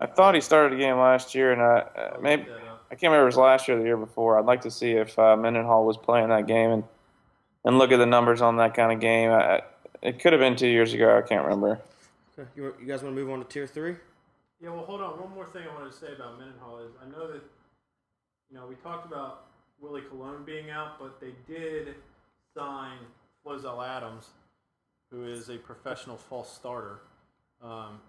I thought he started a game last year, and I'll look maybe that up. I can't remember if it was last year or the year before. I'd like to see if Mendenhall was playing that game and look at the numbers on that kind of game. It could have been 2 years ago. I can't remember. Okay. You guys want to move on to tier three? Yeah, well, hold on. One more thing I wanted to say about Mendenhall is I know that we talked about Willie Colon being out, but they did sign Flozell Adams, who is a professional false starter. Um,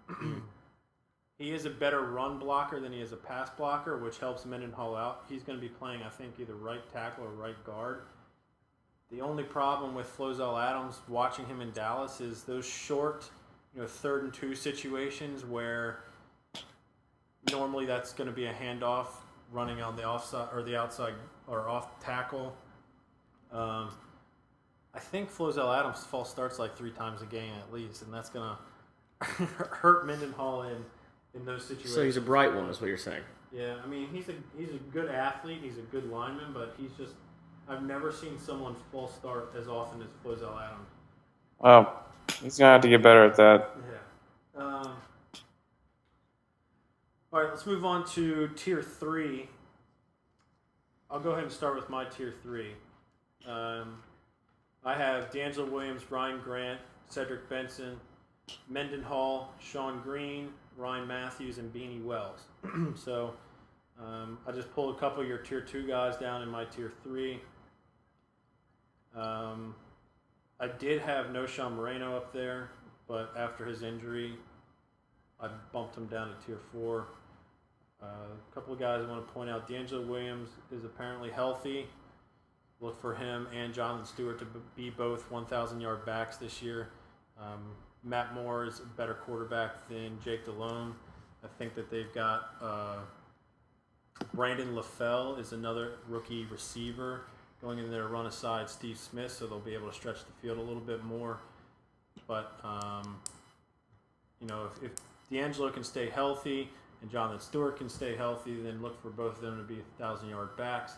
he is a better run blocker than he is a pass blocker, which helps Mendenhall out. He's going to be playing, I think, either right tackle or right guard. The only problem with Flozell Adams watching him in Dallas is those short, 3rd and 2 situations where normally that's going to be a handoff running on the offside or the outside or off tackle. I think Flozell Adams false starts like 3 times a game at least, and that's going to hurt Mendenhall in those situations. So he's a bright one, is what you're saying. Yeah, I mean he's a good athlete, he's a good lineman, but he's just I've never seen someone false start as often as Flozell Adams. Well, he's gonna have to get better at that. Yeah. All right, let's move on to tier 3. I'll go ahead and start with my tier 3. I have D'Angelo Williams, Ryan Grant, Cedric Benson, Mendenhall, Sean Green, Ryan Matthews, and Beanie Wells. So I just pulled a couple of your tier 2 guys down in my tier 3. I did have Noshawn Moreno up there, but after his injury, I bumped him down to tier 4. A couple of guys I want to point out. D'Angelo Williams is apparently healthy. Look for him and Jonathan Stewart to be both 1,000-yard backs this year. Matt Moore is a better quarterback than Jake Delhomme. I think that they've got Brandon LaFell is another rookie receiver going in there to run aside Steve Smith, so they'll be able to stretch the field a little bit more. But, if D'Angelo can stay healthy and Jonathan Stewart can stay healthy, then look for both of them to be 1,000-yard backs.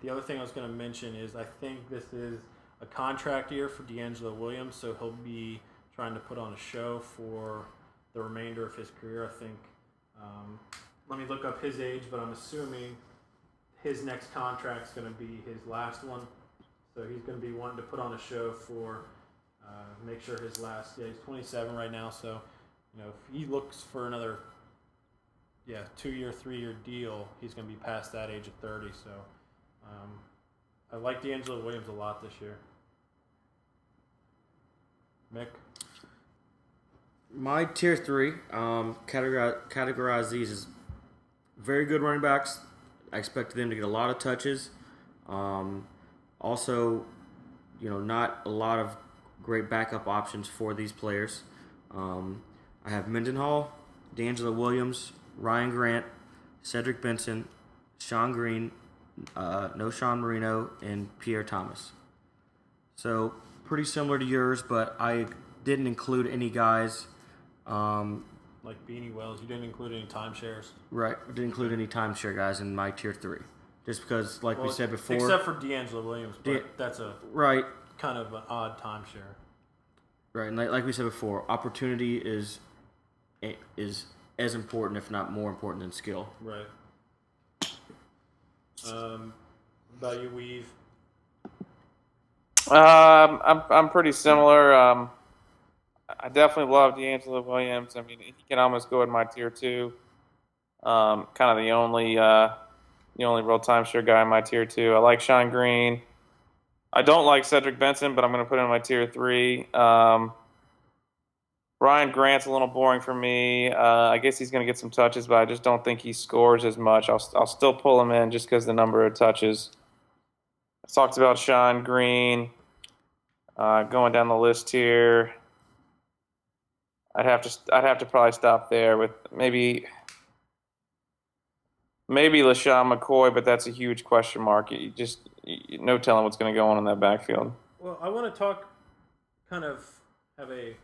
The other thing I was going to mention is I think this is a contract year for D'Angelo Williams, so he'll be trying to put on a show for the remainder of his career. I think, let me look up his age, but I'm assuming his next contract is going to be his last one. So he's going to be wanting to put on a show for make sure his last, he's 27 right now, so if he looks for another 2-year, 3-year deal, he's going to be past that age of 30. So I like D'Angelo Williams a lot this year. Mick? My tier 3, categorize these as very good running backs. I expect them to get a lot of touches. Also, not a lot of great backup options for these players. I have Mendenhall, D'Angelo Williams, Ryan Grant, Cedric Benson, Sean Green, Noshawn Moreno, and Pierre Thomas. So pretty similar to yours, but I didn't include any guys. Like Beanie Wells, you didn't include any timeshares. Right, I didn't include any timeshare guys in my tier 3. Just because, like we said before... Except for D'Angelo Williams, but that's a right, kind of an odd timeshare. Right, and like we said before, opportunity is as important, if not more important, than skill. Right. About you, Weave? I'm pretty similar. I definitely love D'Angelo Williams. I mean, he can almost go in my tier 2. Kind of the only real timeshare guy in my tier 2. I like Sean Green. I don't like Cedric Benson, but I'm going to put him in my tier 3. Ryan Grant's a little boring for me. I guess he's going to get some touches, but I just don't think he scores as much. I'll still pull him in just because the number of touches. I talked about Sean Green. Going down the list here, I'd have to probably stop there with maybe LaShawn McCoy, but that's a huge question mark. No telling what's going to go on in that backfield. Well, I want to have a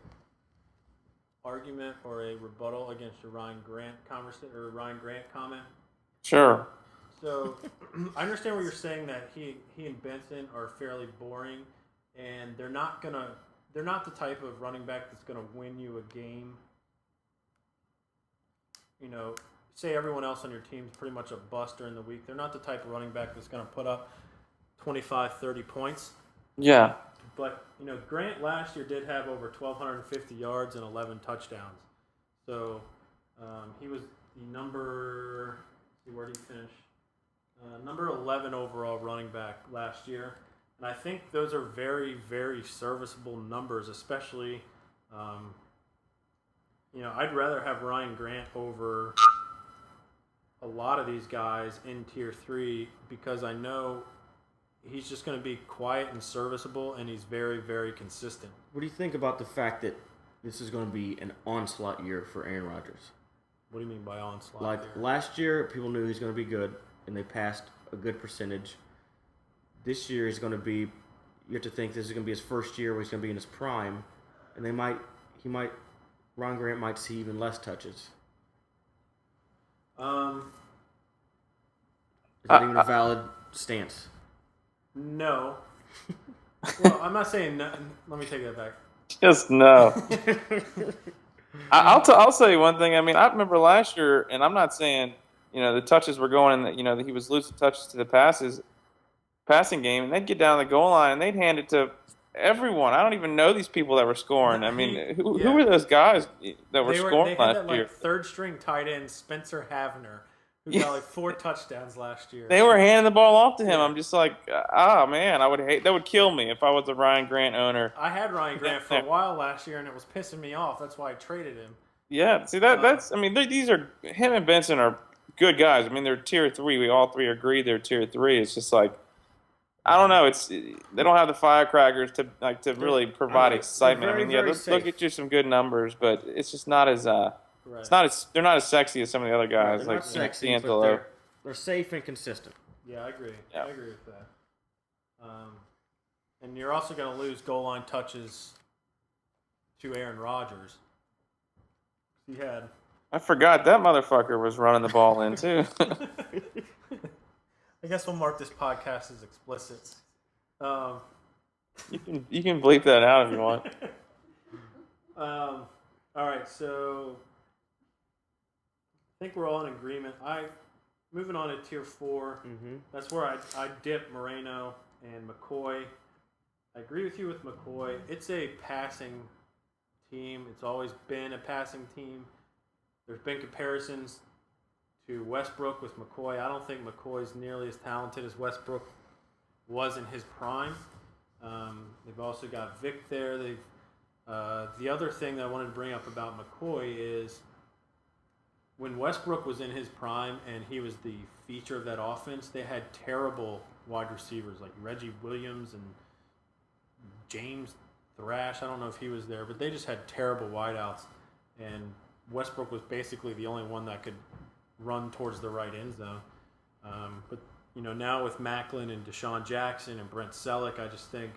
argument or a rebuttal against your Ryan Grant comment. Sure. So I understand what you're saying, that he and Benson are fairly boring, and they're not the type of running back that's gonna win you a game say everyone else on your team is pretty much a bust during the week. They're not the type of running back that's going to put up 25, 30 points. Yeah. But, Grant last year did have over 1,250 yards and 11 touchdowns. So he was the number, where did he finish? Number 11 overall running back last year. And I think those are very, very serviceable numbers, especially, I'd rather have Ryan Grant over a lot of these guys in Tier 3 because I know he's just going to be quiet and serviceable, and he's very, very consistent. What do you think about the fact that this is going to be an onslaught year for Aaron Rodgers? What do you mean by onslaught? Like last year, people knew he was going to be good, and they passed a good percentage. This year is going to be, you have to think this is going to be his first year where he's going to be in his prime, and Ron Grant might see even less touches. Is that even a valid stance? No. Well, I'm not saying no. Let me take that back. Just no. I'll say one thing. I mean, I remember last year, and I'm not saying the touches were going in. That he was losing touches to the passing game, and they'd get down the goal line and they'd hand it to everyone. I don't even know these people that were scoring. I mean, who were those guys that were scoring last year? They had that third string tight end Spencer Havner, who got 4 touchdowns last year. They were handing the ball off to him. I'm just like, man, that would kill me if I was a Ryan Grant owner. I had Ryan Grant for a while last year, and it was pissing me off. That's why I traded him. Yeah, see that's. I mean, these are him and Benson are good guys. I mean, they're Tier 3. We all three agree they're Tier 3. It's just like, I don't know. They don't have the firecrackers to really provide excitement. Very, I mean, they'll get you some good numbers, but it's just not as they're not as sexy as some of the other guys. They're like not sexy, D'Angelo. but they're safe and consistent. Yeah, I agree. Yeah. I agree with that. And you're also going to lose goal line touches to Aaron Rodgers. I forgot that motherfucker was running the ball in too. I guess we'll mark this podcast as explicit. You can bleep that out if you want. All right, so I think we're all in agreement. Moving on to Tier 4. Mm-hmm. That's where I dip Moreno and McCoy. I agree with you with McCoy. It's a passing team. It's always been a passing team. There's been comparisons to Westbrook with McCoy. I don't think McCoy's nearly as talented as Westbrook was in his prime. They've also got Vic there. The other thing that I wanted to bring up about McCoy is when Westbrook was in his prime and he was the feature of that offense, they had terrible wide receivers like Reggie Williams and James Thrash. I don't know if he was there, but they just had terrible wideouts. And Westbrook was basically the only one that could run towards the right end zone. But now with Macklin and Deshaun Jackson and Brent Selleck, I just think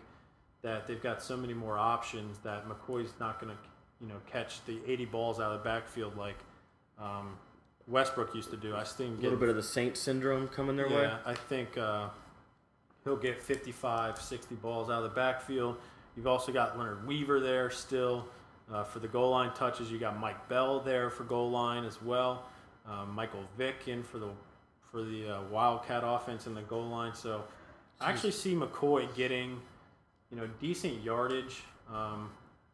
that they've got so many more options that McCoy's not going to catch the 80 balls out of the backfield like Westbrook used to do. I see him a little bit of the Saint syndrome coming their way. Yeah, I think he'll get 55, 60 balls out of the backfield. You've also got Leonard Weaver there still for the goal line touches. You got Mike Bell there for goal line as well. Michael Vick in for the Wildcat offense in the goal line. So I actually see McCoy getting decent yardage,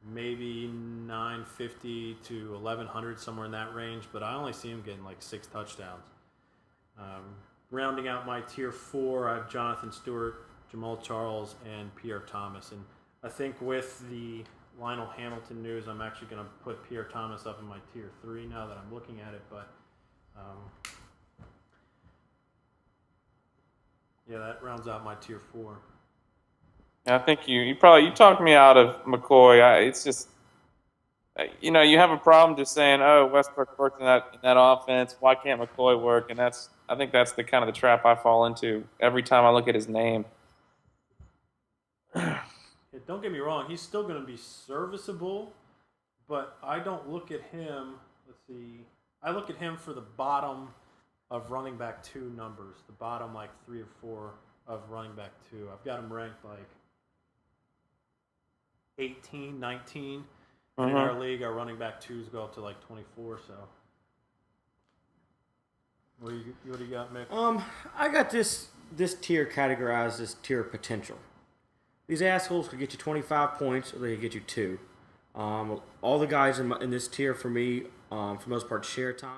maybe 950 to 1100, somewhere in that range. But I only see him getting like 6 touchdowns. Rounding out my Tier 4, I have Jonathan Stewart, Jamal Charles, and Pierre Thomas. And I think with the Lionel Hamilton news, I'm actually going to put Pierre Thomas up in my Tier 3 now that I'm looking at it. But that rounds out my Tier 4. I think you talked me out of McCoy. It's just you have a problem just saying, oh, Westbrook worked in that offense. Why can't McCoy work? And I think that's the kind of the trap I fall into every time I look at his name. Don't get me wrong, he's still going to be serviceable, but I don't look at him. Let's see. I look at him for the bottom of running back 2 numbers, the bottom like 3 or 4 of running back 2. I've got him ranked like 18, 19. And in our league, our running back 2s go up to like 24. So What do you got, Mick? I got this tier categorized as tier potential. These assholes could get you 25 points, or they could get you 2. All the guys in this tier for me, for the most part, share time.